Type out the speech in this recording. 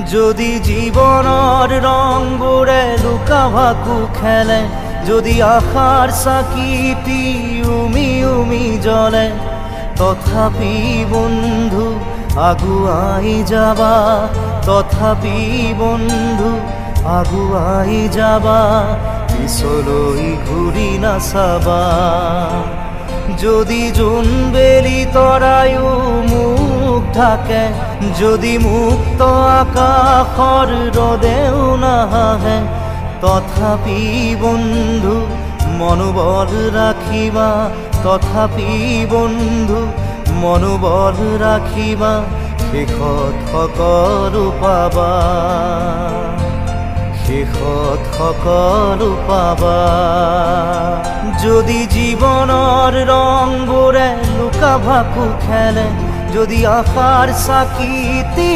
যদি জীবনৰ ৰংবোৰে লুকা ভাকু খেলে, যদি আশাৰ চাকিটি উমি উমি জ্বলে, তথাপি বন্ধু আগুৱাই যাবা, তথাপি বন্ধু আগুৱাই যাবা, পিছলৈ ঘূৰি নাচাবা। যদি জোনবেলি তৰায়ো মুখ ঢাকে, যদি মুক্ত আকাশৰ ৰদেও নাহাহে, তথাপি বন্ধু মনোবল ৰাখিবা, তথাপি বন্ধু মনোবল ৰাখিবা, শেষত সকলো পাবা, শেষত সকলো পাবা। যদি জীবনৰ ৰংবোৰে লুকা ভাকু খেলে, যদি আশাৰ চাকিটি